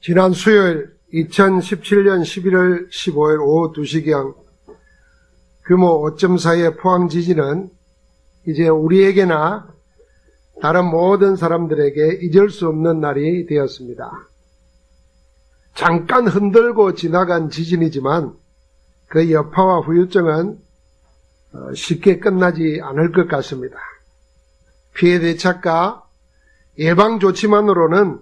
지난 수요일 2017년 11월 15일 오후 2시경 규모 5.4의 포항 지진은 이제 우리에게나 다른 모든 사람들에게 잊을 수 없는 날이 되었습니다. 잠깐 흔들고 지나간 지진이지만 그 여파와 후유증은 쉽게 끝나지 않을 것 같습니다. 피해 대책과 예방 조치만으로는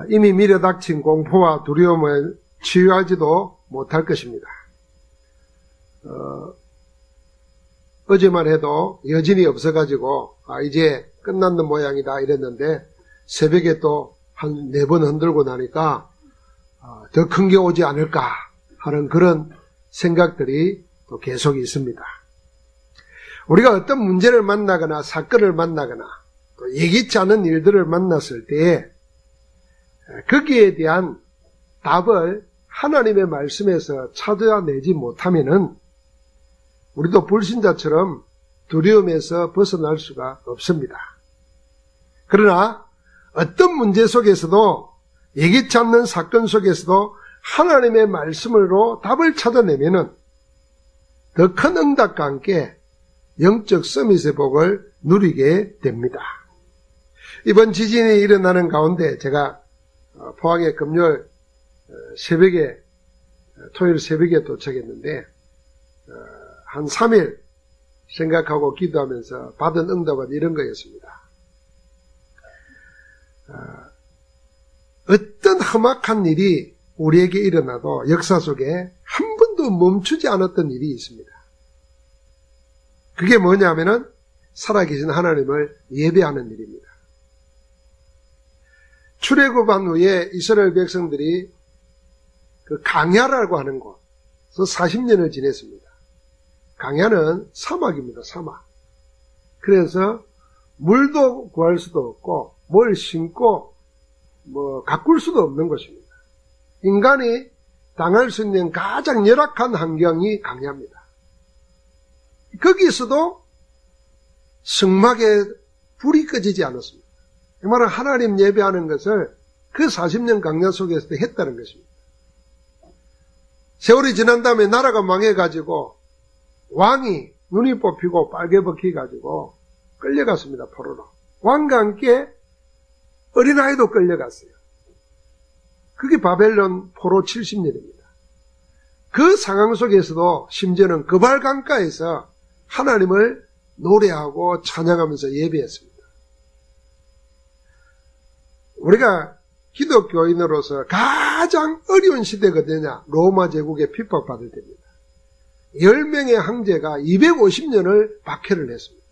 이미 밀어닥친 공포와 두려움을 치유하지도 못할 것입니다. 어제만 해도 여진이 없어가지고 이제 끝났는 모양이다 이랬는데 새벽에 또 한 4번 흔들고 나니까 더 큰 게 오지 않을까 하는 그런 생각들이 또 계속 있습니다. 우리가 어떤 문제를 만나거나 사건을 만나거나 또 예기치 않은 일들을 만났을 때 거기에 대한 답을 하나님의 말씀에서 찾아내지 못하면은 우리도 불신자처럼 두려움에서 벗어날 수가 없습니다. 그러나 어떤 문제 속에서도 예기치 않는 사건 속에서도 하나님의 말씀으로 답을 찾아내면은 더 큰 응답과 함께 영적 서밋의 복을 누리게 됩니다. 이번 지진이 일어나는 가운데 제가 포항에 금요일 새벽에 토요일 새벽에 도착했는데 한 3일 생각하고 기도하면서 받은 응답은 이런 거였습니다. 어떤 험악한 일이 우리에게 일어나도 역사 속에 한 번도 멈추지 않았던 일이 있습니다. 그게 뭐냐면은 살아계신 하나님을 예배하는 일입니다. 출애굽한 후에 이스라엘 백성들이 그 강야라고 하는 곳에서 40년을 지냈습니다. 강야는 사막입니다. 사막. 그래서 물도 구할 수도 없고 뭘 심고 가꿀 수도 없는 곳입니다. 인간이 당할 수 있는 가장 열악한 환경이 강야입니다. 거기서도 성막에 불이 꺼지지 않았습니다. 이 말은 하나님 예배하는 것을 그 40년 강야 속에서도 했다는 것입니다. 세월이 지난 다음에 나라가 망해가지고 왕이 눈이 뽑히고 빨개 벗겨가지고 끌려갔습니다. 포로로. 왕과 함께 어린아이도 끌려갔어요. 그게 바벨론 포로 70년입니다. 그 상황 속에서도 심지어는 그발 강가에서 하나님을 노래하고 찬양하면서 예배했습니다. 우리가 기독교인으로서 가장 어려운 시대가 어디냐? 로마 제국에 핍박받을 때입니다. 10명의 황제가 250년을 박해를 했습니다.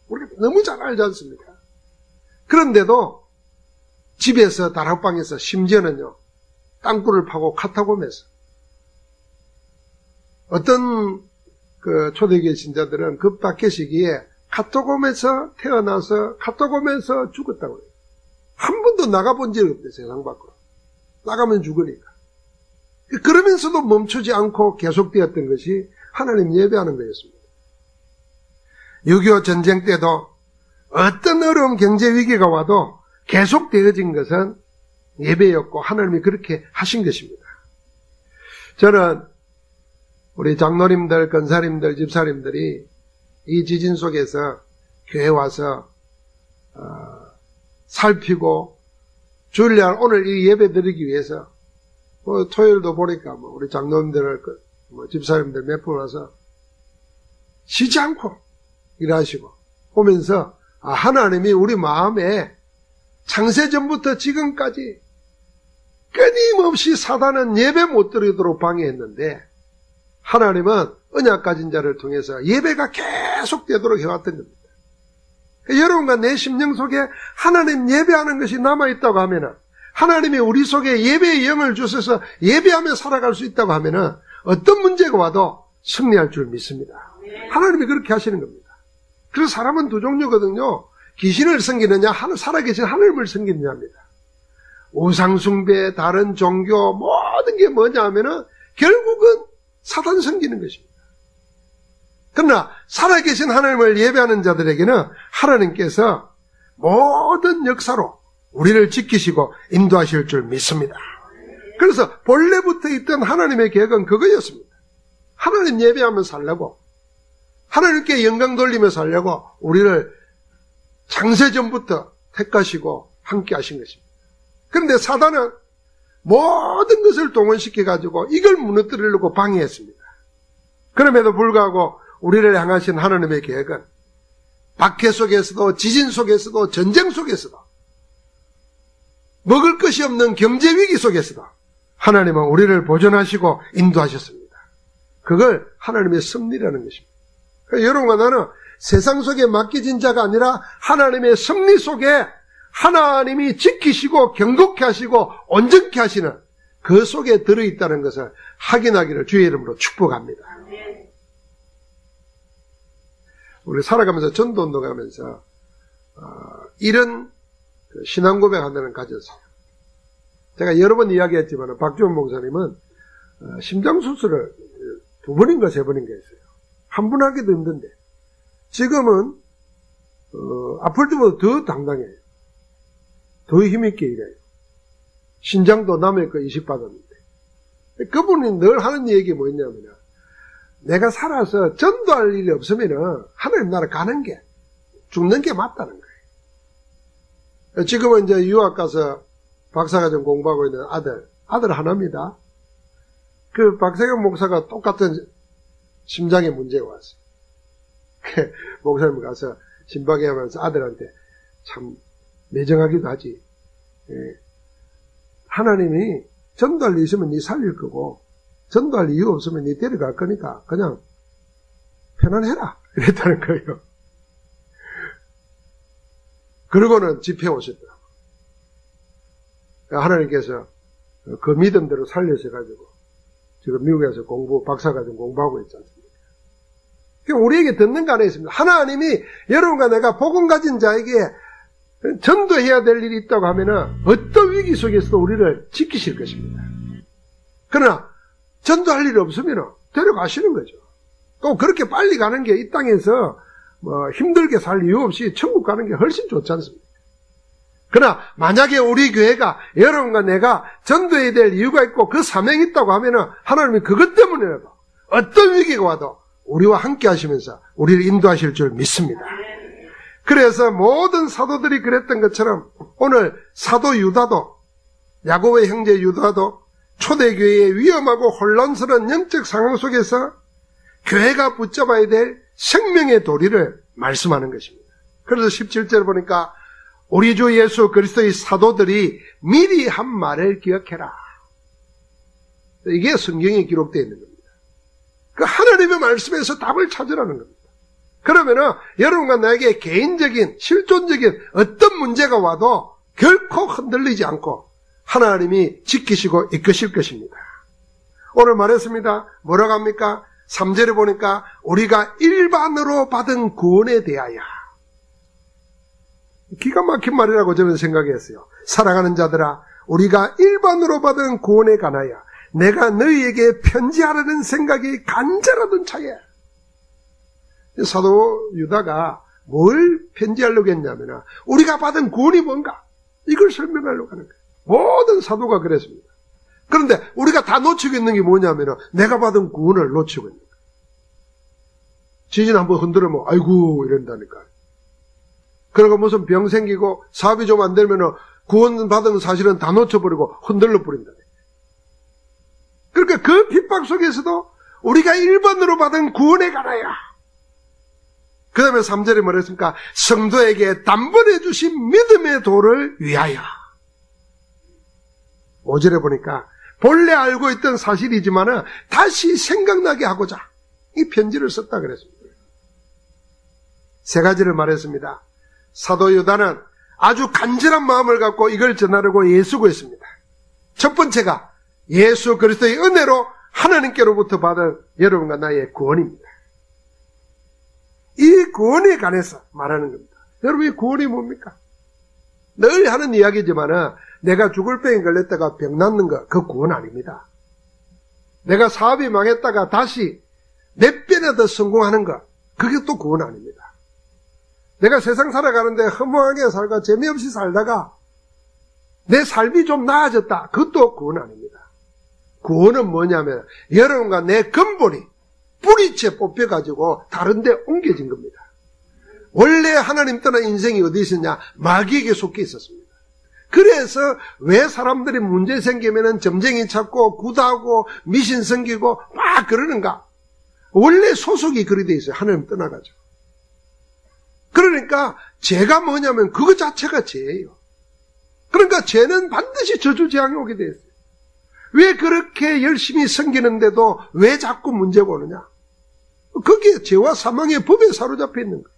우리가 너무 잘 알지 않습니까? 그런데도 집에서 다락방에서 심지어는요 땅굴을 파고 카타콤에서 어떤 그 초대교회 신자들은 그 박해 시기에 카타콤에서 태어나서 카타콤에서 죽었다고 해요. 한 번도 나가본 적이 없대요. 세상 밖으로. 나가면 죽으니까. 그러면서도 멈추지 않고 계속되었던 것이 하나님 예배하는 거였습니다. 6.25 전쟁 때도 어떤 어려운 경제 위기가 와도 계속되어진 것은 예배였고 하나님이 그렇게 하신 것입니다. 저는 우리 장로님들, 권사님들, 집사님들이 이 지진 속에서 교회 와서 살피고 주일날 오늘 이 예배 드리기 위해서 토요일도 보니까 우리 장로님들, 집사님들 몇 분 와서 쉬지 않고 일하시고 오면서 하나님이 우리 마음에 창세전부터 지금까지 끊임없이 사단은 예배 못 드리도록 방해했는데 하나님은 언약 가진 자를 통해서 예배가 계속되도록 해왔던 겁니다. 여러분과 내 심령 속에 하나님 예배하는 것이 남아있다고 하면은 하나님이 우리 속에 예배의 영을 주셔서 예배하며 살아갈 수 있다고 하면은 어떤 문제가 와도 승리할 줄 믿습니다. 하나님이 그렇게 하시는 겁니다. 그래서 사람은 두 종류거든요. 귀신을 섬기느냐, 살아계신 하나님을 섬기느냐입니다. 우상숭배, 다른 종교, 모든 게 뭐냐 하면은 결국은 사단 섬기는 것입니다. 그러나 살아계신 하나님을 예배하는 자들에게는 하나님께서 모든 역사로 우리를 지키시고 인도하실 줄 믿습니다. 그래서 본래부터 있던 하나님의 계획은 그거였습니다. 하나님 예배하며 살려고, 하나님께 영광 돌리며 살려고 우리를 창세전부터 택하시고 함께 하신 것입니다. 그런데 사단은 모든 것을 동원시켜가지고 이걸 무너뜨리려고 방해했습니다. 그럼에도 불구하고 우리를 향하신 하나님의 계획은 박해 속에서도 지진 속에서도 전쟁 속에서도 먹을 것이 없는 경제 위기 속에서도 하나님은 우리를 보존하시고 인도하셨습니다. 그걸 하나님의 섭리라는 것입니다. 그러니까 여러분과 나는 세상 속에 맡겨진 자가 아니라 하나님의 섭리 속에 하나님이 지키시고 경고케 하시고 온전케 하시는 그 속에 들어있다는 것을 확인하기를 주의 이름으로 축복합니다. 우리 살아가면서 전도운동 하면서 이런 신앙 고백하는 가졌어요. 제가 여러 번 이야기했지만 박주원 목사님은 심장수술을 2번인가 3번인가 했어요. 한 번 하기도 힘든데 지금은 아플 때보다 더 당당해요. 더 힘있게 일해요. 신장도 남의 거 이식받았는데 그분이 늘 하는 얘기 뭐였냐면 내가 살아서 전도할 일이 없으면 하나님 나라 가는 게 죽는 게 맞다는 거예요. 지금은 이제 유학 가서 박사과정 공부하고 있는 아들 하나입니다. 그 박세경 목사가 똑같은 심장에 문제가 왔어요. 목사님 가서 심박에 하면서 아들한테 참 매정하기도 하지. 하나님이 전도할 일 있으면 네 살릴 거고 전도할 이유 없으면 네 데려갈 거니까 그냥 편안해라 이랬다는 거예요. 그러고는 집회 오셨더라고요. 하나님께서 그 믿음대로 살려서 가지고 지금 미국에서 박사과정 공부하고 있지 않습니까? 우리에게 듣는 거 안에 있습니다. 하나님이 여러분과 내가 복음 가진 자에게 전도해야 될 일이 있다고 하면은 어떤 위기 속에서도 우리를 지키실 것입니다. 그러나 전도할 일이 없으면 데려가시는 거죠. 또 그렇게 빨리 가는 게 이 땅에서 힘들게 살 이유 없이 천국 가는 게 훨씬 좋지 않습니까? 그러나 만약에 우리 교회가 여러분과 내가 전도해야 될 이유가 있고 그 사명이 있다고 하면은 하나님이 그것 때문에라도 어떤 위기가 와도 우리와 함께 하시면서 우리를 인도하실 줄 믿습니다. 그래서 모든 사도들이 그랬던 것처럼 오늘 사도 유다도 야고보의 형제 유다도 초대교회의 위험하고 혼란스러운 영적 상황 속에서 교회가 붙잡아야 될 생명의 도리를 말씀하는 것입니다. 그래서 17절 보니까 우리 주 예수 그리스도의 사도들이 미리 한 말을 기억해라. 이게 성경에 기록되어 있는 겁니다. 그 하나님의 말씀에서 답을 찾으라는 겁니다. 그러면은 여러분과 나에게 개인적인 실존적인 어떤 문제가 와도 결코 흔들리지 않고 하나님이 지키시고 이끄실 것입니다. 오늘 말했습니다. 뭐라고 합니까? 3절에 보니까 우리가 일반으로 받은 구원에 대하여. 기가 막힌 말이라고 저는 생각했어요. 사랑하는 자들아, 우리가 일반으로 받은 구원에 관하여 내가 너희에게 편지하라는 생각이 간절하던 차에 사도 유다가 뭘 편지하려고 했냐면 우리가 받은 구원이 뭔가 이걸 설명하려고 하는 거예요. 모든 사도가 그랬습니다. 그런데 우리가 다 놓치고 있는 게 뭐냐면 내가 받은 구원을 놓치고 있는 거예요. 지진 한번 흔들으면 아이고 이런다니까. 그리고 무슨 병 생기고 사업이 좀 안 되면 구원 받은 사실은 다 놓쳐버리고 흔들러 버린다. 그러니까 그 핍박 속에서도 우리가 1번으로 받은 구원에 관하여 그 다음에 3절에 뭐랬습니까? 성도에게 단번에 주신 믿음의 도를 위하여. 5절에 보니까 본래 알고 있던 사실이지만 다시 생각나게 하고자 이 편지를 썼다 그랬습니다. 3가지를 말했습니다. 사도 유다는 아주 간절한 마음을 갖고 이걸 전하려고 애쓰고있습니다. 첫 번째가 예수 그리스도의 은혜로 하나님께로부터 받은 여러분과 나의 구원입니다. 이 구원에 관해서 말하는 겁니다. 여러분, 이 구원이 뭡니까? 늘 하는 이야기지만 내가 죽을 병에 걸렸다가 병 낫는 거, 그 구원 아닙니다. 내가 사업이 망했다가 다시 몇 배나 더 성공하는 거, 그게 또 구원 아닙니다. 내가 세상 살아가는데 허무하게 살고 재미없이 살다가 내 삶이 좀 나아졌다. 그것도 구원 아닙니다. 구원은 뭐냐면 여러분과 내 근본이 뿌리째 뽑혀가지고 다른 데 옮겨진 겁니다. 원래 하나님 떠난 인생이 어디 있었냐? 마귀에게 속해 있었습니다. 그래서 왜 사람들이 문제 생기면은 점쟁이 찾고 구다하고 미신 섬기고 막 그러는가? 원래 소속이 그리 돼 있어요. 하나님 떠나가지고. 그러니까 죄가 뭐냐면 그거 자체가 죄예요. 그러니까 죄는 반드시 저주재앙이 오게 돼 있어요. 왜 그렇게 열심히 섬기는데도 왜 자꾸 문제가 오느냐? 거기에 죄와 사망의 법에 사로잡혀 있는 거예요.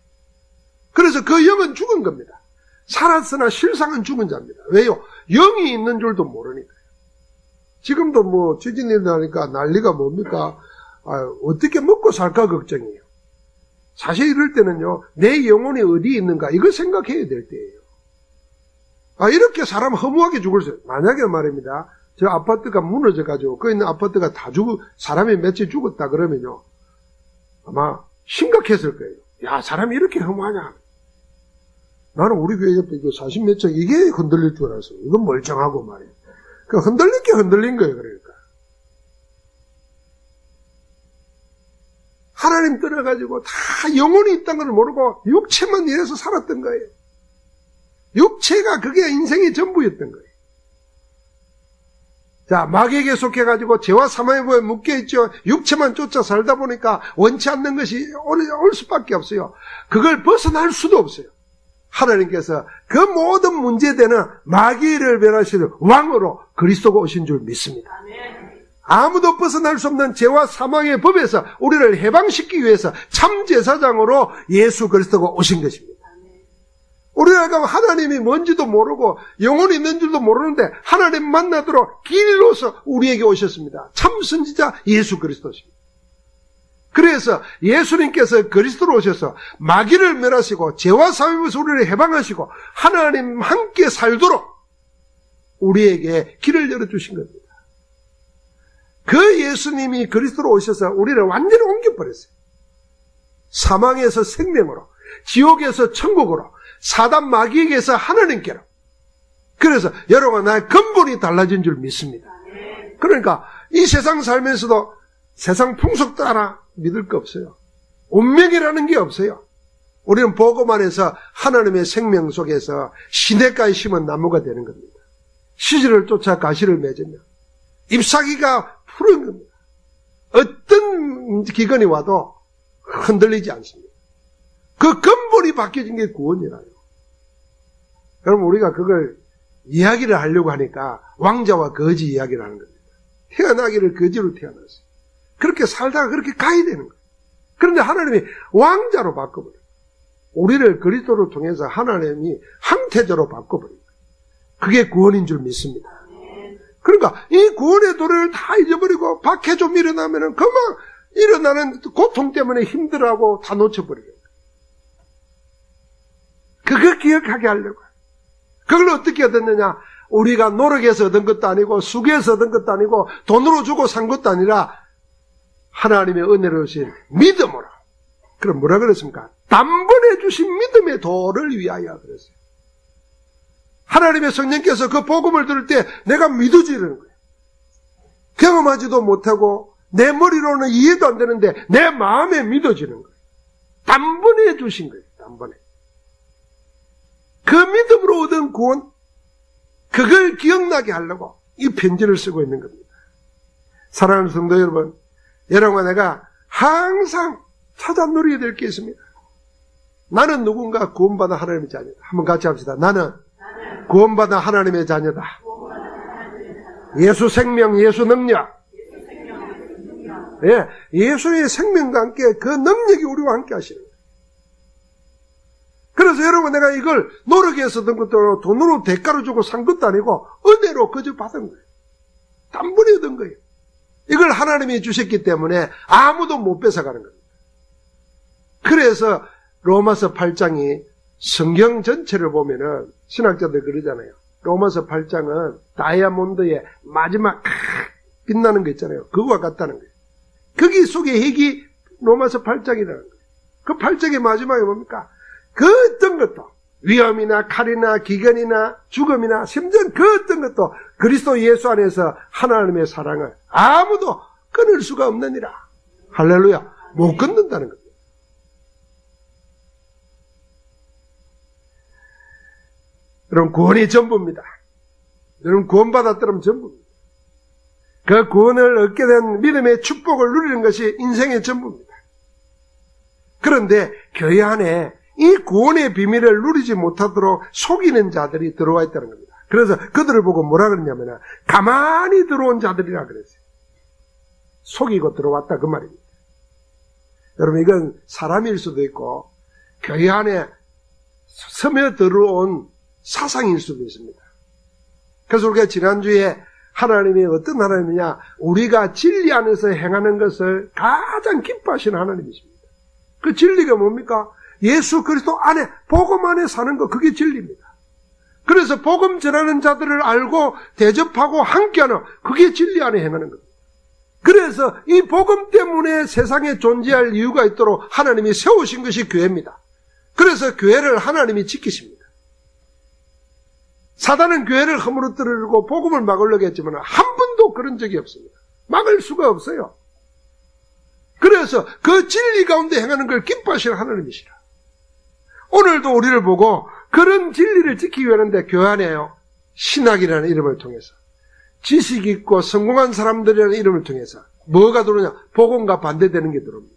그래서 그 영은 죽은 겁니다. 살았으나 실상은 죽은 자입니다. 왜요? 영이 있는 줄도 모르니까요. 지금도 뭐 지진이 나니까 난리가 뭡니까? 어떻게 먹고 살까 걱정이에요. 사실 이럴 때는요, 내 영혼이 어디 있는가 이거 생각해야 될 때예요. 이렇게 사람 허무하게 죽을 수, 만약에 말입니다, 저 아파트가 무너져가지고 그 있는 아파트가 다 사람이 며칠 죽었다 그러면요, 아마 심각했을 거예요. 야, 사람이 이렇게 허무하냐? 나는 우리 교회 옆에 40몇 층 이게 흔들릴 줄 알았어. 이건 멀쩡하고 말이에요. 그 흔들릴 게 흔들린 거예요, 그러니까. 하나님 떠나가지고 다 영혼이 있다는 걸 모르고 육체만 이래서 살았던 거예요. 육체가 그게 인생의 전부였던 거예요. 자, 마귀에게 속해가지고 죄와 사망의 법에 묶여있죠. 육체만 쫓아 살다 보니까 원치 않는 것이 올 수밖에 없어요. 그걸 벗어날 수도 없어요. 하나님께서 그 모든 문제되는 마귀를 멸하시는 왕으로 그리스도가 오신 줄 믿습니다. 아무도 벗어날 수 없는 죄와 사망의 법에서 우리를 해방시키기 위해서 참 제사장으로 예수 그리스도가 오신 것입니다. 우리가 하나님이 뭔지도 모르고 영혼이 있는 줄도 모르는데 하나님 만나도록 길로서 우리에게 오셨습니다. 참 선지자 예수 그리스도십니다. 그래서 예수님께서 그리스도로 오셔서 마귀를 멸하시고 죄와 사망에서 우리를 해방하시고 하나님 함께 살도록 우리에게 길을 열어주신 겁니다. 그 예수님이 그리스도로 오셔서 우리를 완전히 옮겨버렸어요. 사망에서 생명으로, 지옥에서 천국으로, 사단 마귀에게서 하나님께로. 그래서 여러분, 나의 근본이 달라진 줄 믿습니다. 그러니까 이 세상 살면서도 세상 풍속 따라 믿을 거 없어요. 운명이라는 게 없어요. 우리는 보고만 해서 하나님의 생명 속에서 시냇가에 심은 나무가 되는 겁니다. 시절을 쫓아 가시를 맺으며 잎사귀가 푸른 겁니다. 어떤 기근이 와도 흔들리지 않습니다. 그 근본이 바뀌어진 게 구원이라요. 그럼 우리가 그걸 이야기를 하려고 하니까 왕자와 거지 이야기를 하는 겁니다. 태어나기를 거지로 태어났어요. 그렇게 살다가 그렇게 가야 되는 거예요. 그런데 하나님이 왕자로 바꿔버려요. 우리를 그리스도를 통해서 하나님이 항태자로 바꿔버려요. 그게 구원인 줄 믿습니다. 그러니까 이 구원의 도리를 다 잊어버리고 박해 좀 일어나면은 그만 일어나는 고통 때문에 힘들어하고 다 놓쳐버리는 거예요. 그걸 기억하게 하려고. 그걸 어떻게 얻었느냐? 우리가 노력해서 얻은 것도 아니고 수고해서 얻은 것도 아니고 돈으로 주고 산 것도 아니라 하나님의 은혜로 주신 믿음으로. 그럼 뭐라 그랬습니까? 단번에 주신 믿음의 도를 위하여 그랬어요. 하나님의 성령께서 그 복음을 들을 때 내가 믿어지는 거예요. 경험하지도 못하고 내 머리로는 이해도 안 되는데 내 마음에 믿어지는 거예요. 단번에 주신 거예요. 단번에. 그 믿음으로 얻은 구원, 그걸 기억나게 하려고 이 편지를 쓰고 있는 겁니다. 사랑하는 성도 여러분, 여러분과 내가 항상 찾아 누리게 될 게 있습니다. 나는 누군가 구원받아 하나님의 자녀다. 한번 같이 합시다. 나는 구원받아 하나님의 자녀다. 예수 생명, 예수 능력. 예, 예수의 생명과 함께 그 능력이 우리와 함께 하시는 거예요. 그래서 여러분, 내가 이걸 노력해서 얻은 것도 돈으로 대가로 주고 산 것도 아니고 은혜로 그저 받은 거예요. 단번에 얻은 거예요. 이걸 하나님이 주셨기 때문에 아무도 못 뺏어가는 겁니다. 그래서 로마서 8장이 성경 전체를 보면은 신학자들 그러잖아요. 로마서 8장은 다이아몬드의 마지막 빛나는 거 있잖아요. 그거와 같다는 거예요. 거기 속에 핵이 로마서 8장이라는 거예요. 그 8장의 마지막에 뭡니까? 그 어떤 것도 위험이나 칼이나 기근이나 죽음이나 심지어 그 어떤 것도 그리스도 예수 안에서 하나님의 사랑을 아무도 끊을 수가 없느니라. 할렐루야. 못 끊는다는 겁니다. 여러분, 구원이 전부입니다. 여러분, 구원받았더라면 전부입니다. 그 구원을 얻게 된 믿음의 축복을 누리는 것이 인생의 전부입니다. 그런데 교회 안에 이 구원의 비밀을 누리지 못하도록 속이는 자들이 들어와 있다는 겁니다. 그래서 그들을 보고 뭐라 그러냐면 가만히 들어온 자들이라 그랬어요. 속이고 들어왔다 그 말입니다. 여러분, 이건 사람일 수도 있고 교회 안에 스며들어온 사상일 수도 있습니다. 그래서 우리가 지난주에 하나님이 어떤 하나님이냐, 우리가 진리 안에서 행하는 것을 가장 기뻐하시는 하나님이십니다. 그 진리가 뭡니까? 예수 그리스도 안에, 복음 안에 사는 거, 그게 진리입니다. 그래서 복음 전하는 자들을 알고 대접하고 함께하는, 그게 진리 안에 행하는 겁니다. 그래서 이 복음 때문에 세상에 존재할 이유가 있도록 하나님이 세우신 것이 교회입니다. 그래서 교회를 하나님이 지키십니다. 사단은 교회를 허물어뜨리고 복음을 막으려고 했지만 한 번도 그런 적이 없습니다. 막을 수가 없어요. 그래서 그 진리 가운데 행하는 걸 기뻐하시는 하나님이시라. 오늘도 우리를 보고 그런 진리를 지키기 위하는데 교회 안에요, 신학이라는 이름을 통해서, 지식 있고 성공한 사람들이라는 이름을 통해서 뭐가 들어오냐? 복음과 반대되는 게 들어옵니다.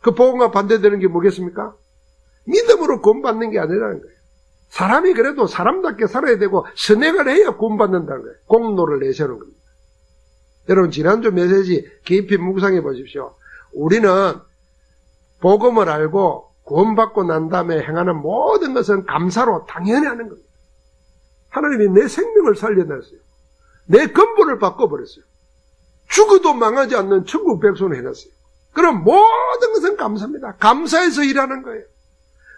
그 복음과 반대되는 게 뭐겠습니까? 믿음으로 구원받는 게 아니라는 거예요. 사람이 그래도 사람답게 살아야 되고 선행을 해야 구원받는다는 거예요. 공로를 내세우는 겁니다. 여러분, 지난주 메시지 깊이 묵상해 보십시오. 우리는 복음을 알고 구원받고 난 다음에 행하는 모든 것은 감사로 당연히 하는 겁니다. 하나님이 내 생명을 살려냈어요. 내 근본을 바꿔버렸어요. 죽어도 망하지 않는 천국 백성을 해놨어요. 그럼 모든 것은 감사입니다. 감사해서 일하는 거예요.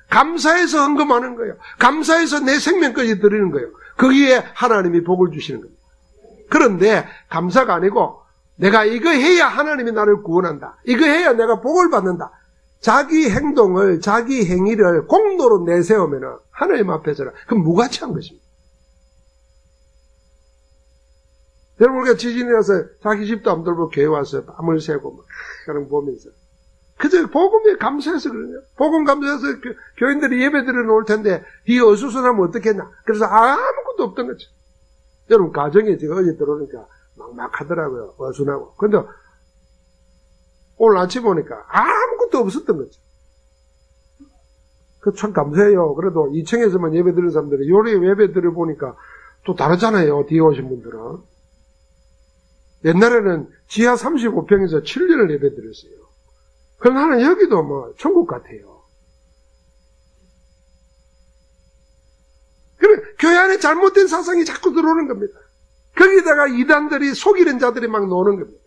감사해서 헌금하는 거예요. 감사해서 내 생명까지 드리는 거예요. 거기에 하나님이 복을 주시는 겁니다. 그런데 감사가 아니고 내가 이거 해야 하나님이 나를 구원한다, 이거 해야 내가 복을 받는다, 자기 행동을, 자기 행위를 공로로 내세우면 하나님 앞에서는 그건 무가치한 것입니다. 여러분, 우리가 지진이 나서 자기 집도 안 돌고 교회 와서 밤을 새고 막 그런 거 보면서 그저 복음에 감사해서 그러냐. 복음 감사해서 교인들이 예배 드려 놓을 텐데 이 어수선하면 어떻겠나. 그래서 아무것도 없던 거죠. 여러분, 가정에 제가 어제 들어오니까 막막하더라고요. 어수선하고. 근데 오늘 아침 보니까 아무것도 없었던 거죠. 그 참 감사해요. 그래도 2층에서만 예배 드리는 사람들이 요리 예배 드려 보니까 또 다르잖아요. 뒤에 오신 분들은. 옛날에는 지하 35평에서 7년을 예배 드렸어요. 그럼 나는 여기도 뭐 천국 같아요. 그래, 교회 안에 잘못된 사상이 자꾸 들어오는 겁니다. 거기다가 이단들이, 속이는 자들이 막 노는 겁니다.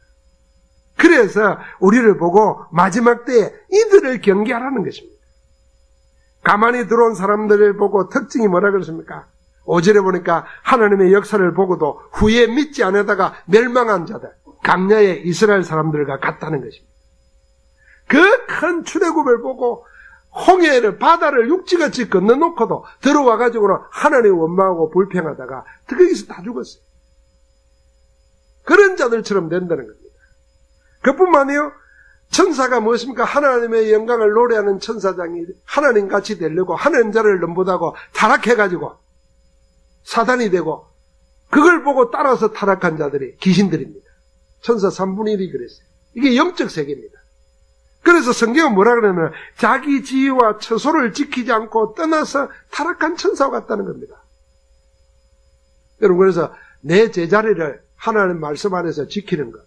그래서 우리를 보고 마지막 때에 이들을 경계하라는 것입니다. 가만히 들어온 사람들을 보고 특징이 뭐라 그랬습니까? 5절에 보니까 하나님의 역사를 보고도 후에 믿지 않으다가 멸망한 자들, 강야의 이스라엘 사람들과 같다는 것입니다. 그 큰 출애굽을 보고 홍해를, 바다를 육지같이 건너놓고도 들어와가지고는 하나님 원망하고 불평하다가 거기서 다 죽었어요. 그런 자들처럼 된다는 겁니다. 그뿐만 아니요, 천사가 무엇입니까? 하나님의 영광을 노래하는 천사장이 하나님같이 되려고 하나님 자를 넘보다고 타락해가지고 사단이 되고, 그걸 보고 따라서 타락한 자들이 귀신들입니다. 천사 3분의 1이 그랬어요. 이게 영적 세계입니다. 그래서 성경은 뭐라 그러냐면 자기 지위와 처소를 지키지 않고 떠나서 타락한 천사와 같다는 겁니다. 여러분, 그래서 내 제자리를 하나님 말씀 안에서 지키는 것,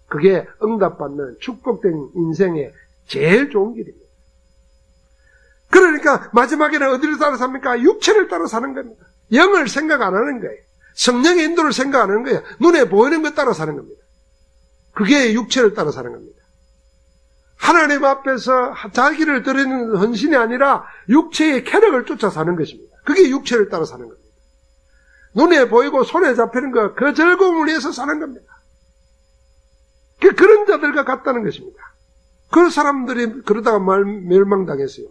그게 응답받는 축복된 인생의 제일 좋은 길입니다. 그러니까 마지막에는 어디를 따라 삽니까? 육체를 따라 사는 겁니다. 영을 생각 안 하는 거예요. 성령의 인도를 생각 안 하는 거예요. 눈에 보이는 것 따라 사는 겁니다. 그게 육체를 따라 사는 겁니다. 하나님 앞에서 자기를 드리는 헌신이 아니라 육체의 쾌락을 쫓아 사는 것입니다. 그게 육체를 따라 사는 겁니다. 눈에 보이고 손에 잡히는 것, 그 즐거움을 위해서 사는 겁니다. 그런 자들과 같다는 것입니다. 그 사람들이 그러다가 멸망당했어요.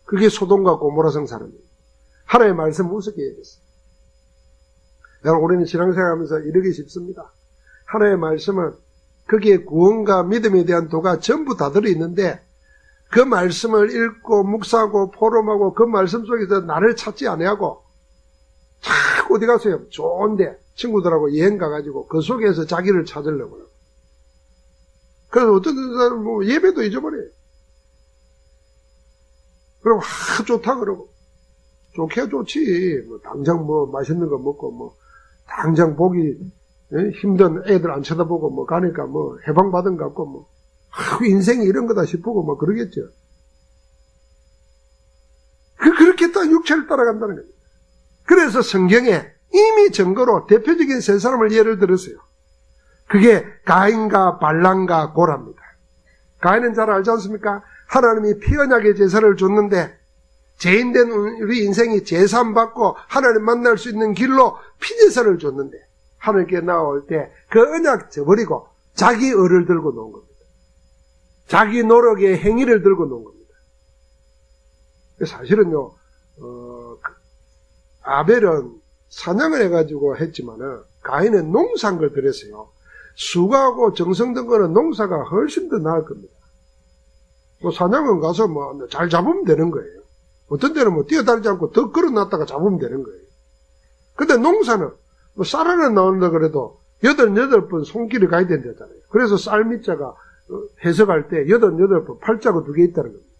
그게 소돔과 고모라 성 사람입니다. 하나님의 말씀을 우습게 여겼어요. 여러분, 우리는 신앙생활하면서 이러기 쉽습니다. 하나님의 말씀은 거기에 구원과 믿음에 대한 도가 전부 다 들어있는데 그 말씀을 읽고 묵상하고 포럼하고 그 말씀 속에서 나를 찾지 아니하고 자꾸 어디 가세요? 좋은데 친구들하고 여행 가가지고 그 속에서 자기를 찾으려고 해요. 그래서 어떤 사람은 뭐 예배도 잊어버려요. 그럼 좋다 그러고 좋게 좋지. 뭐 당장 뭐 맛있는 거 먹고 뭐 당장 보기 힘든 애들 안 쳐다보고 뭐 가니까 뭐 해방받은 것 같고 뭐 인생이 이런 거다 싶고 뭐 그러겠죠. 그렇게 딱 육체를 따라간다는 겁니다. 그래서 성경에 이미 증거로 대표적인 세 사람을 예를 들었어요. 그게 가인과 발람과 고라입니다. 가인은 잘 알지 않습니까? 하나님이 피 언약의 제사를 줬는데 죄인된 우리 인생이 제사받고 하나님 만날 수 있는 길로 피제사를 줬는데 하나님께 나올 때 그 언약 저버리고 자기 의를 들고 놓은 겁니다. 자기 노력의 행위를 들고 놓은 겁니다. 사실은요, 아벨은 사냥을 해가지고 했지만은 가인은 농사한 걸 드렸어요. 수고하고 정성든 거는 농사가 훨씬 더 나을 겁니다. 뭐 사냥은 가서 뭐 잘 잡으면 되는 거예요. 어떤 때는 뭐 뛰어다니지 않고 더 걸어놨다가 잡으면 되는 거예요. 근데 농사는 뭐 쌀 하나 나온다 그래도 88번 손길을 가야 된다잖아요. 그래서 쌀 밑자가 해석할 때 88번 팔자가 2개 있다는 겁니다.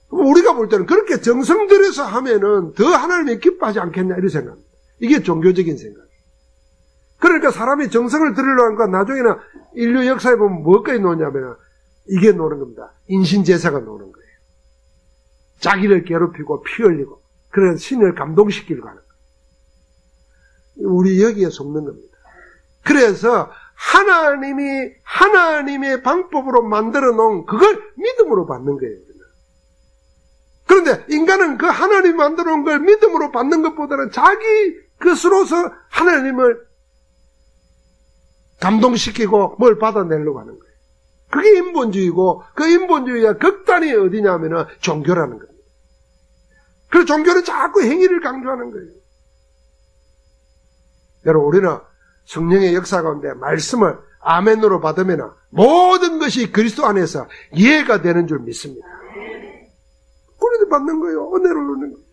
우리가 볼 때는 그렇게 정성 들여서 하면은 더 하나님이 기뻐하지 않겠냐 이런 생각입니다. 이게 종교적인 생각이에요. 그러니까 사람이 정성을 들이려고 하니까 나중에는 인류 역사에 보면 뭐까지 노냐면 이게 노는 겁니다. 인신제사가 노는 거예요. 자기를 괴롭히고 피 흘리고 그래서 신을 감동시키려고 하는 거예요. 우리 여기에 속는 겁니다. 그래서 하나님이 하나님의 방법으로 만들어 놓은 그걸 믿음으로 받는 거예요. 그런데 인간은 그 하나님이 만들어 놓은 걸 믿음으로 받는 것보다는 자기 것으로서 하나님을 감동시키고 뭘 받아내려고 하는 거예요. 그게 인본주의고 그 인본주의가 극단이 어디냐면은 종교라는 겁니다. 그래서 종교는 자꾸 행위를 강조하는 거예요. 여러분, 우리는 성령의 역사 가운데 말씀을 아멘으로 받으면 모든 것이 그리스도 안에서 이해가 되는 줄 믿습니다. 그래도 받는 거예요. 은혜로 받는 거예요.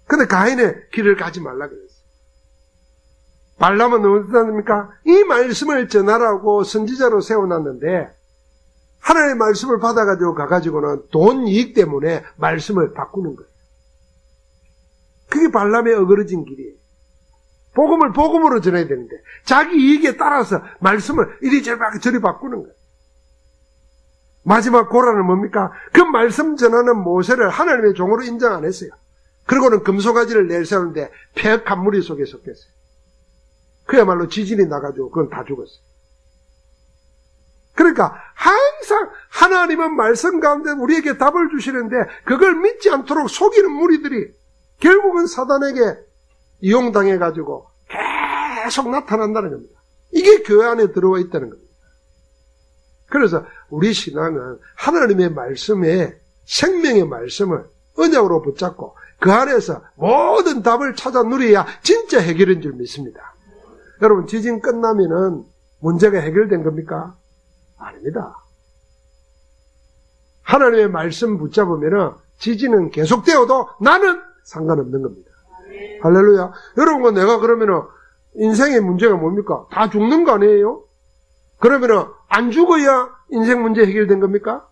근데 가인의 길을 가지 말라 그랬어요. 발람은 어떻습니까? 이 말씀을 전하라고 선지자로 세워놨는데 하나님의 말씀을 받아가지고 가가지고는 돈 이익 때문에 말씀을 바꾸는 거예요. 그게 발람의 어그러진 길이에요. 복음을 복음으로 전해야 되는데 자기 이익에 따라서 말씀을 이리저리 바꾸는 거예요. 마지막 고라는 뭡니까? 그 말씀 전하는 모세를 하나님의 종으로 인정 안 했어요. 그리고는 금송아지를 내세우는데 폐역한 무리 속에 속했어요. 그야말로 지진이 나가지고 그건 다 죽었어요. 그러니까 항상 하나님은 말씀 가운데 우리에게 답을 주시는데 그걸 믿지 않도록 속이는 무리들이 결국은 사단에게 이용당해가지고 계속 나타난다는 겁니다. 이게 교회 안에 들어와 있다는 겁니다. 그래서 우리 신앙은 하나님의 말씀에 생명의 말씀을 언약으로 붙잡고 그 안에서 모든 답을 찾아 누려야 진짜 해결인 줄 믿습니다. 여러분, 지진 끝나면은 문제가 해결된 겁니까? 아닙니다. 하나님의 말씀 붙잡으면은 지진은 계속되어도 나는 상관없는 겁니다. 할렐루야. 여러분, 내가 그러면은 인생의 문제가 뭡니까? 다 죽는 거 아니에요? 그러면은 안 죽어야 인생 문제 해결된 겁니까?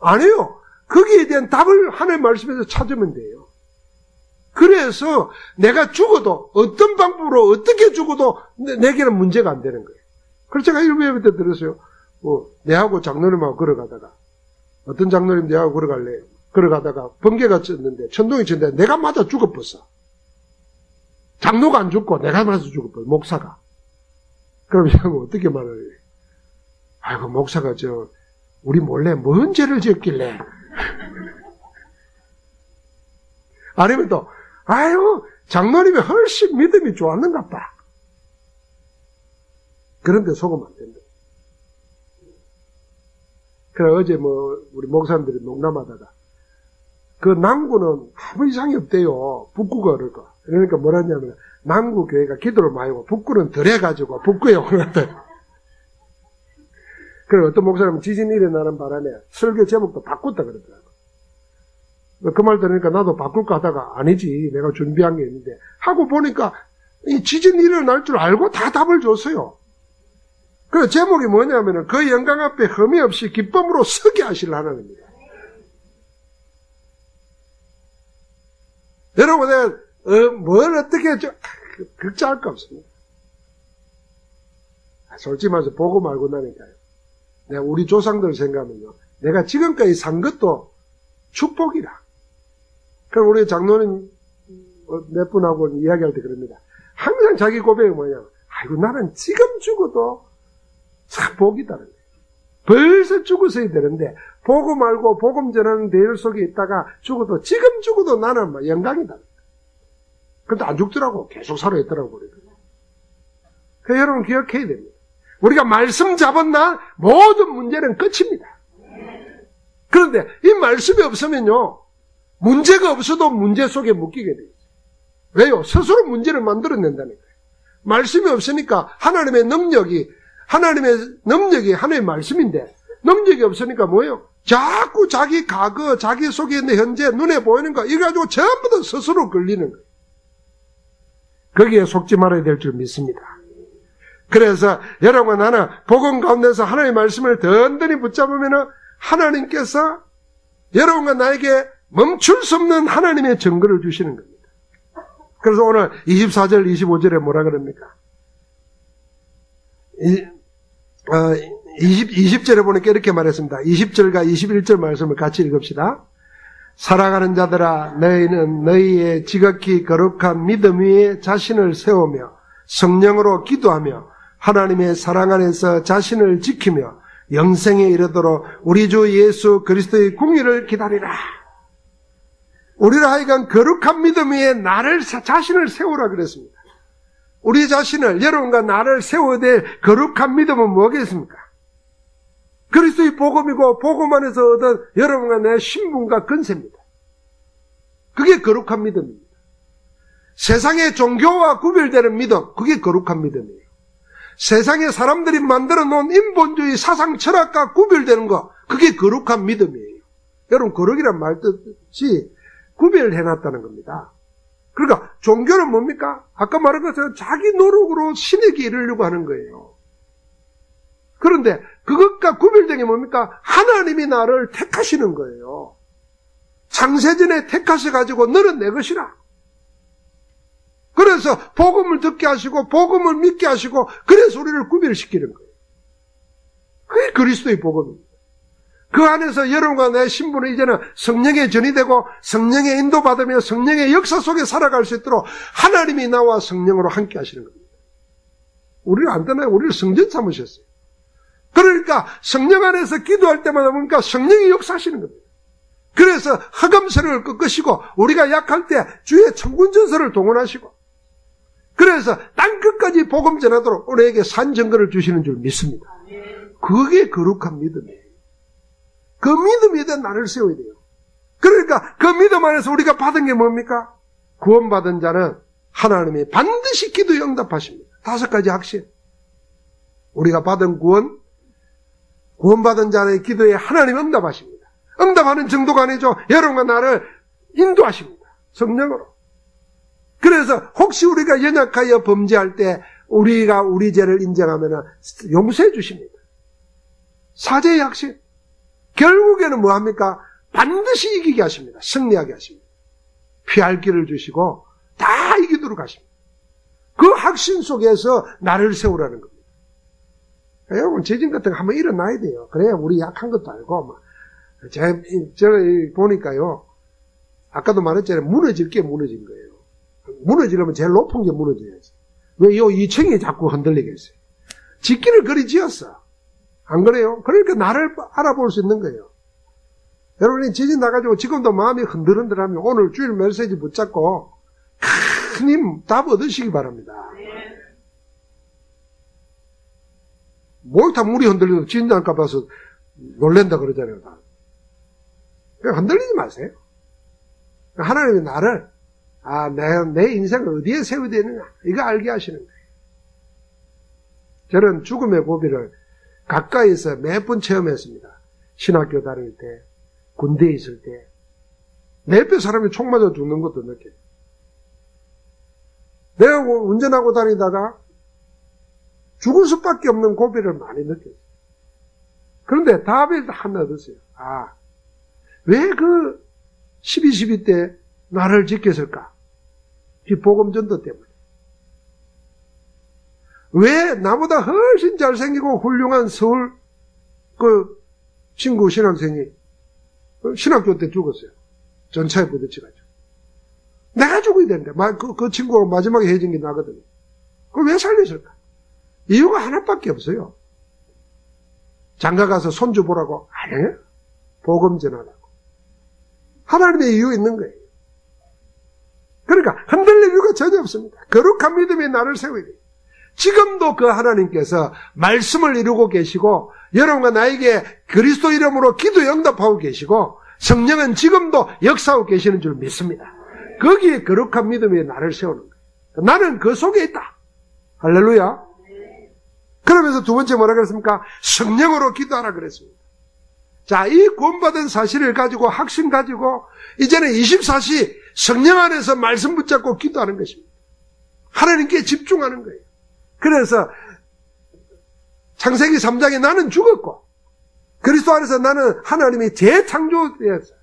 아니에요. 거기에 대한 답을 하나님의 말씀에서 찾으면 돼요. 그래서 내가 죽어도 어떤 방법으로 어떻게 죽어도 내게는 문제가 안 되는 거예요. 그래서 제가 일부 예배 때 들었어요. 내하고 장로님하고 걸어가다가 어떤 장로님 내하고 걸어갈래요. 걸어가다가 번개가 쳤는데 천둥이 쳤는데 내가 맞아 죽어버렸어. 장로가 안 죽고 내가 맞아 죽어버렸어. 목사가. 그럼 이하고 어떻게 말을 해요? 아이고, 목사가 우리 몰래 뭔 죄를 지었길래. 아니면 또, 아유, 장로님이 훨씬 믿음이 좋았는갑다. 그런데 속으면 안 된다. 그래, 어제 우리 목사님들이 농담하다가, 그 남구는 아무 이상이 없대요. 북구가 그럴까. 그러니까 뭐라냐면, 남구 교회가 기도를 많이 하고, 북구는 덜 해가지고, 북구에 오는데. 그래, 어떤 목사님은 지진이 일어나는 바람에 설교 제목도 바꿨다 그러더라고. 그 말 들으니까 나도 바꿀까 하다가, 아니지, 내가 준비한 게 있는데, 하고 보니까, 이 지진이 일어날 줄 알고 다 답을 줬어요. 그 제목이 뭐냐면은, 그 영광 앞에 흠이 없이 기쁨으로 서게 하실 하나님입니다. 여러분, 뭘 어떻게 극자할 거 없습니다. 솔직히 말해서 보고 말고 나니까요. 내가 우리 조상들 생각하면요. 내가 지금까지 산 것도 축복이라. 그럼 우리 장로님 몇 분하고 이야기할 때 그럽니다. 항상 자기 고백이 뭐냐면, 아이고, 나는 지금 죽어도 참 복이다. 벌써 죽었어야 되는데, 보고 말고 복음 전하는 대열 속에 있다가 죽어도, 지금 죽어도 나는 막 영광이다. 근데 안 죽더라고. 계속 살아있더라고. 그 여러분 기억해야 됩니다. 우리가 말씀 잡은 날 모든 문제는 끝입니다. 그런데 이 말씀이 없으면요, 문제가 없어도 문제 속에 묶이게 돼요. 왜요? 스스로 문제를 만들어낸다니까요. 말씀이 없으니까 하나님의 능력이 하나님의 말씀인데, 능력이 없으니까 뭐예요? 자꾸 자기 과거, 자기 속에 있는 현재, 눈에 보이는 거, 이거 가지고 전부 다 스스로 걸리는 거예요. 거기에 속지 말아야 될 줄 믿습니다. 그래서 여러분, 나는 복음 가운데서 하나님의 말씀을 든든히 붙잡으면 하나님께서 여러분과 나에게 멈출 수 없는 하나님의 증거를 주시는 겁니다. 그래서 오늘 24절, 25절에 뭐라 그럽니까? 20절에 보니까 이렇게 말했습니다. 20절과 21절 말씀을 같이 읽읍시다. 사랑하는 자들아, 너희는 너희의 지극히 거룩한 믿음 위에 자신을 세우며 성령으로 기도하며 하나님의 사랑 안에서 자신을 지키며 영생에 이르도록 우리 주 예수 그리스도의 공의를 기다리라. 우리를 하여간 거룩한 믿음 위에 자신을 세우라 그랬습니다. 우리 자신을, 여러분과 나를 세워야 될 거룩한 믿음은 뭐겠습니까? 그리스도의 복음이고 복음 안에서 얻은 여러분과 내 신분과 권세입니다. 그게 거룩한 믿음입니다. 세상의 종교와 구별되는 믿음, 그게 거룩한 믿음이에요. 세상에 사람들이 만들어 놓은 인본주의 사상 철학과 구별되는 거, 그게 거룩한 믿음이에요. 여러분, 거룩이란 말 뜻이 구별해놨다는 겁니다. 그러니까 종교는 뭡니까? 아까 말한 것처럼 자기 노력으로 신에게 이르려고 하는 거예요. 그런데 그것과 구별된 게 뭡니까? 하나님이 나를 택하시는 거예요. 창세전에 택하셔가지고 너는 내 것이라. 그래서 복음을 듣게 하시고 복음을 믿게 하시고 그래서 우리를 구별시키는 거예요. 그게 그리스도의 복음입니다. 그 안에서 여러분과 내 신분은 이제는 성령의 전이 되고 성령의 인도받으며 성령의 역사 속에 살아갈 수 있도록 하나님이 나와 성령으로 함께 하시는 겁니다. 우리를 안 떠나요. 우리를 성전 삼으셨어요. 그러니까 성령 안에서 기도할 때마다 보니까 성령이 역사하시는 겁니다. 그래서 흑암세력을 꺾으시고 우리가 약할 때 주의 천군전설을 동원하시고 그래서 땅끝까지 복음 전하도록 우리에게 산증거를 주시는 줄 믿습니다. 그게 거룩한 믿음이에요. 그 믿음 위에 나를 세워야 돼요. 그러니까 그 믿음 안에서 우리가 받은 게 뭡니까? 구원받은 자는 하나님이 반드시 기도에 응답하십니다. 5가지 확신. 우리가 받은 구원받은 자의 기도에 하나님이 응답하십니다. 응답하는 정도가 아니죠. 여러분과 나를 인도하십니다. 성령으로. 그래서 혹시 우리가 연약하여 범죄할 때 우리가 우리 죄를 인정하면 용서해 주십니다. 사죄의 확신. 결국에는 뭐합니까? 반드시 이기게 하십니다. 승리하게 하십니다. 피할 길을 주시고 다 이기도록 하십니다. 그 확신 속에서 나를 세우라는 겁니다. 여러분, 지진 같은 거 한번 일어나야 돼요. 그래야 우리 약한 것도 알고, 제가 보니까요, 아까도 말했잖아요. 무너질 게 무너진 거예요. 무너지려면 제일 높은 게 무너져야지. 왜 요 2층이 자꾸 흔들리겠어요? 짓기를 그리 지었어. 안 그래요? 그러니까 나를 알아볼 수 있는 거예요. 여러분이 지진 나가지고 지금도 마음이 흔들흔들하면 오늘 주일 메시지 붙잡고 큰 힘 답 얻으시기 바랍니다. 목욕탕 물이 흔들려도 지진 날까 봐서 놀랜다 그러잖아요. 흔들리지 마세요. 하나님이 나를 내 인생을 어디에 세워야 되느냐 이거 알게 하시는 거예요. 저는 죽음의 고비를 가까이서 몇 번 체험했습니다. 신학교 다닐 때, 군대에 있을 때 내 옆에 사람이 총 맞아 죽는 것도 느껴요. 내가 운전하고 다니다가 죽을 수밖에 없는 고비를 많이 느꼈어요. 그런데 답을 하나 얻었어요. 왜 그 12.12 때 나를 지켰을까? 이 복음 전도 때문에. 왜 나보다 훨씬 잘생기고 훌륭한 서울 그 친구 신학생이 신학교 때 죽었어요. 전차에 부딪혀가지고. 내가 죽어야 되는데 그 친구가 마지막에 해진 게 나거든요. 그걸 왜 살렸을까? 이유가 하나밖에 없어요. 장가 가서 손주 보라고? 아니에요. 복음 전하라고. 하나님의 이유 있는 거예요. 그러니까 흔들릴 이유가 전혀 없습니다. 거룩한 믿음이 나를 세워야 돼요. 지금도 그 하나님께서 말씀을 이루고 계시고 여러분과 나에게 그리스도 이름으로 기도에 응답하고 계시고 성령은 지금도 역사하고 계시는 줄 믿습니다. 거기에 거룩한 믿음이 나를 세우는 거예요. 나는 그 속에 있다. 할렐루야. 그러면서 두 번째 뭐라 그랬습니까? 성령으로 기도하라 그랬습니다. 자, 이 구원받은 사실을 가지고 확신 가지고 이제는 24시 성령 안에서 말씀 붙잡고 기도하는 것입니다. 하나님께 집중하는 거예요. 그래서 창세기 3장에 나는 죽었고 그리스도 안에서 나는 하나님이 재창조되었어요.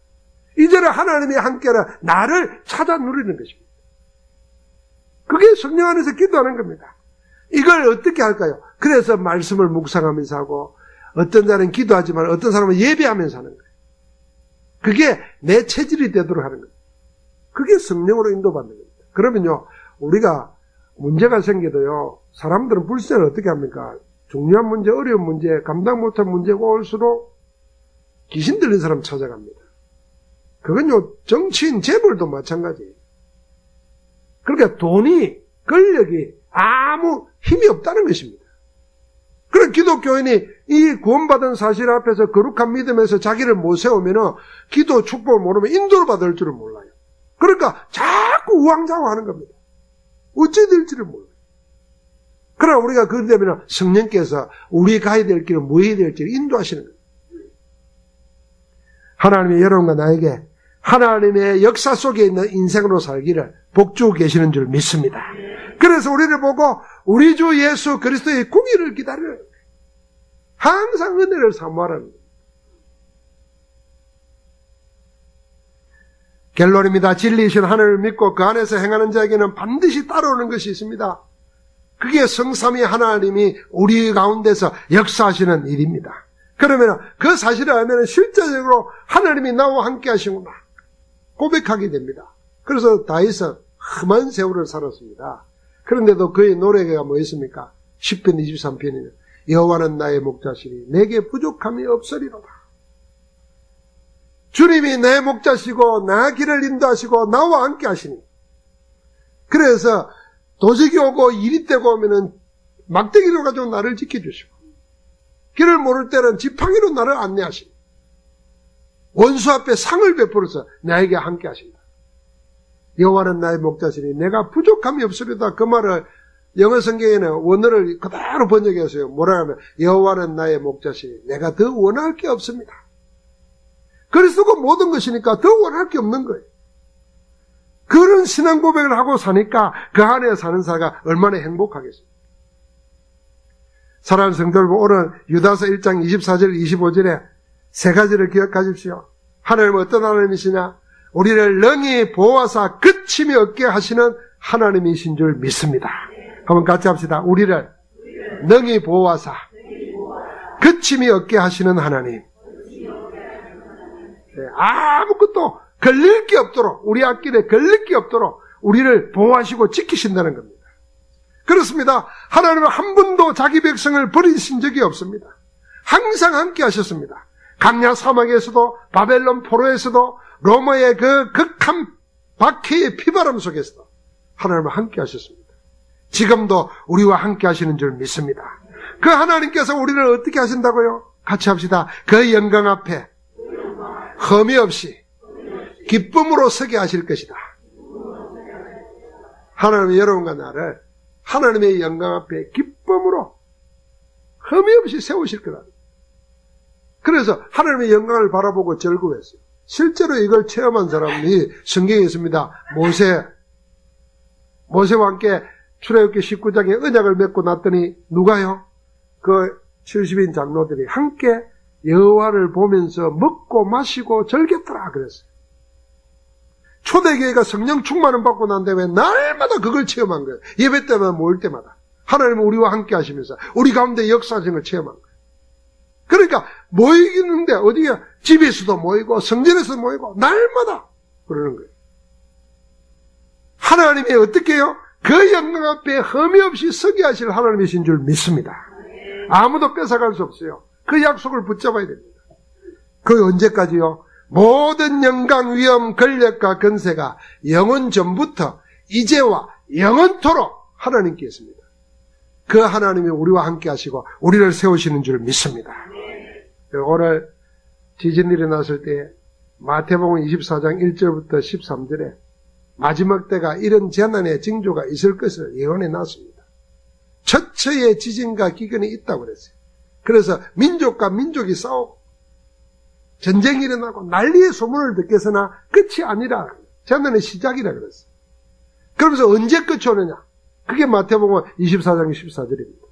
이제는 하나님이 함께라 나를 찾아 누리는 것입니다. 그게 성령 안에서 기도하는 겁니다. 이걸 어떻게 할까요? 그래서 말씀을 묵상하면서 하고 어떤 자는 기도하지만 어떤 사람은 예배하면서 하는 거예요. 그게 내 체질이 되도록 하는 거예요. 그게 성령으로 인도받는 겁니다. 그러면요 우리가 문제가 생겨도요 사람들은 불신을 어떻게 합니까? 중요한 문제, 어려운 문제, 감당 못한 문제가 올수록 귀신 들린 사람 찾아갑니다. 그건요 정치인 재벌도 마찬가지예요. 그러니까 돈이 권력이 아무 힘이 없다는 것입니다. 그런 기독교인이 이 구원받은 사실 앞에서 거룩한 믿음에서 자기를 못 세우면 기도 축복을 모르면 인도를 받을 줄을 몰라요. 그러니까 자꾸 우왕좌왕하는 겁니다. 어찌 될지를 몰라요. 그러나 우리가 그러려면 성령께서 우리 가야 될 길을 뭐 해야 될지를 인도하시는 거예요. 하나님이 여러분과 나에게 하나님의 역사 속에 있는 인생으로 살기를 복주고 계시는 줄 믿습니다. 그래서 우리를 보고 우리 주 예수 그리스도의 공의를 기다리는 거예요. 항상 은혜를 사모하라는 거예요. 결론입니다. 진리이신 하나님을 믿고 그 안에서 행하는 자에게는 반드시 따라오는 것이 있습니다. 그게 성삼위 하나님이 우리 가운데서 역사하시는 일입니다. 그러면 그 사실을 알면 실제적으로 하나님이 나와 함께 하시구나 고백하게 됩니다. 그래서 다윗은 험한 세월을 살았습니다. 그런데도 그의 노래가 뭐 있습니까? 10편 23편이면 여호와는 나의 목자시니 내게 부족함이 없으리로다. 주님이 내 목자시고 나 길을 인도하시고 나와 함께 하시니 그래서 도적이 오고 일이 떼고 오면은 막대기로 가지고 나를 지켜주시고 길을 모를 때는 지팡이로 나를 안내하시니 원수 앞에 상을 베풀어서 나에게 함께 하신다. 여호와는 나의 목자시니 내가 부족함이 없으리다. 그 말을 영어 성경에는 원어를 그대로 번역했어요. 뭐라 하면 여호와는 나의 목자시니 내가 더 원할 게 없습니다. 그리스도가 모든 것이니까 더 원할 게 없는 거예요. 그런 신앙 고백을 하고 사니까 그 안에 사는 자가 얼마나 행복하겠습니까? 사랑하는 성도 여러분, 오늘 유다서 1장 24절 25절에 세 가지를 기억하십시오. 하나님은 어떤 하나님이시냐? 우리를 능히 보호하사 그침이 없게 하시는 하나님이신 줄 믿습니다. 한번 같이 합시다. 우리를 능히 보호하사 그침이 없게 하시는 하나님. 아무것도 걸릴 게 없도록 우리 앞길에 걸릴 게 없도록 우리를 보호하시고 지키신다는 겁니다. 그렇습니다. 하나님은 한 번도 자기 백성을 버리신 적이 없습니다. 항상 함께 하셨습니다. 강야 사막에서도 바벨론 포로에서도 로마의 그 극한 박해의 피바람 속에서도 하나님은 함께 하셨습니다. 지금도 우리와 함께 하시는 줄 믿습니다. 그 하나님께서 우리를 어떻게 하신다고요? 같이 합시다. 그 영광 앞에 흠이 없이 기쁨으로 서게 하실 것이다. 하나님은 여러분과 나를 하나님의 영광 앞에 기쁨으로 흠이 없이 세우실 거다. 그래서 하나님의 영광을 바라보고 즐거워했어요. 실제로 이걸 체험한 사람이 성경에 있습니다. 모세와 함께 출애굽기 19장에 언약을 맺고 났더니 누가요? 그 70인 장로들이 함께 여호와를 보면서 먹고 마시고 즐겼더라 그랬어요. 초대교회가 성령 충만을 받고 난 다음에 날마다 그걸 체험한 거예요. 예배 때마다 모일 때마다 하나님은 우리와 함께 하시면서 우리 가운데 역사하신 걸 체험한 거예요. 그러니까 모이기는데 어디가 집에서도 모이고 성전에서도 모이고 날마다 그러는 거예요. 하나님이 어떻게 해요? 그 영광 앞에 흠이 없이 서게 하실 하나님이신 줄 믿습니다. 아무도 뺏어갈 수 없어요. 그 약속을 붙잡아야 됩니다. 그 언제까지요? 모든 영광, 위엄, 권력과 권세가 영원 전부터 이제와 영원토록 하나님께 있습니다. 그 하나님이 우리와 함께 하시고 우리를 세우시는 줄 믿습니다. 오늘 지진이 일어났을 때 마태복음 24장 1절부터 13절에 마지막 때가 이런 재난의 징조가 있을 것을 예언해 놨습니다. 처처의 지진과 기근이 있다고 그랬어요. 그래서 민족과 민족이 싸우고 전쟁이 일어나고 난리의 소문을 듣겠으나 끝이 아니라 재난의 시작이라 그랬어요. 그러면서 언제 끝이 오느냐? 그게 마태복음 24장 14절입니다.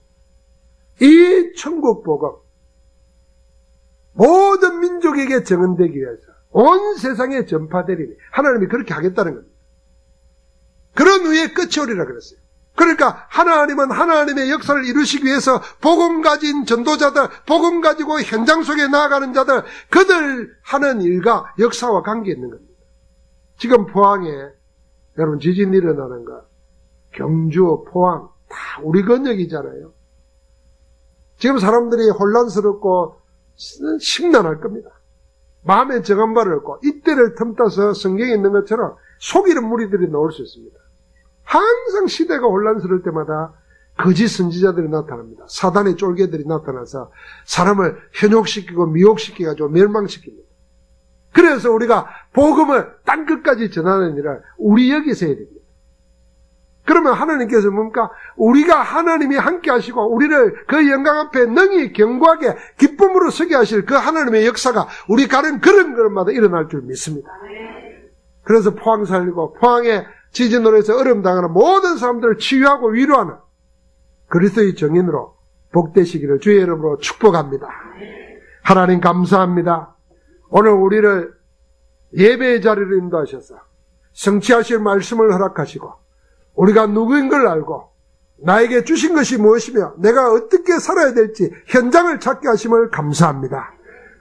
이 천국 복음 모든 민족에게 정언되기 위해서 온 세상에 전파되리니 하나님이 그렇게 하겠다는 겁니다. 그런 후에 끝이 오리라 그랬어요. 그러니까 하나님은 하나님의 역사를 이루시기 위해서 복음 가진 전도자들, 복음 가지고 현장 속에 나아가는 자들, 그들 하는 일과 역사와 관계 있는 겁니다. 지금 포항에 여러분 지진 일어나는 거, 경주, 포항 다 우리 권역이잖아요. 지금 사람들이 혼란스럽고 심란할 겁니다. 마음에 정한 바를 얻고 이때를 틈타서 성경에 있는 것처럼 속이는 무리들이 나올 수 있습니다. 항상 시대가 혼란스러울 때마다 거짓 선지자들이 나타납니다. 사단의 쫄개들이 나타나서 사람을 현혹시키고 미혹시켜가지고 멸망시킵니다. 그래서 우리가 복음을 땅 끝까지 전하는 일을 우리 여기서 해야 됩니다. 그러면 하나님께서 뭡니까? 우리가 하나님이 함께 하시고 우리를 그 영광 앞에 능히 견고하게 기쁨으로 서게 하실 그 하나님의 역사가 우리 가는 그런 것마다 일어날 줄 믿습니다. 그래서 포항 살리고 포항에 지진으로 해서 어려움 당하는 모든 사람들을 치유하고 위로하는 그리스도의 정인으로 복되시기를 주의 이름으로 축복합니다. 하나님 감사합니다. 오늘 우리를 예배의 자리로 인도하셔서 성취하실 말씀을 허락하시고 우리가 누구인 걸 알고 나에게 주신 것이 무엇이며 내가 어떻게 살아야 될지 현장을 찾게 하심을 감사합니다.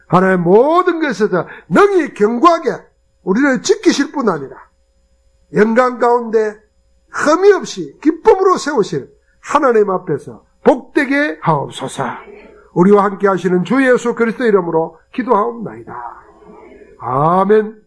하나님 모든 것에서 능히 견고하게 우리를 지키실 뿐 아니라 영광 가운데 흠이 없이 기쁨으로 세우실 하나님 앞에서 복되게 하옵소서. 우리와 함께 하시는 주 예수 그리스도 이름으로 기도하옵나이다. 아멘.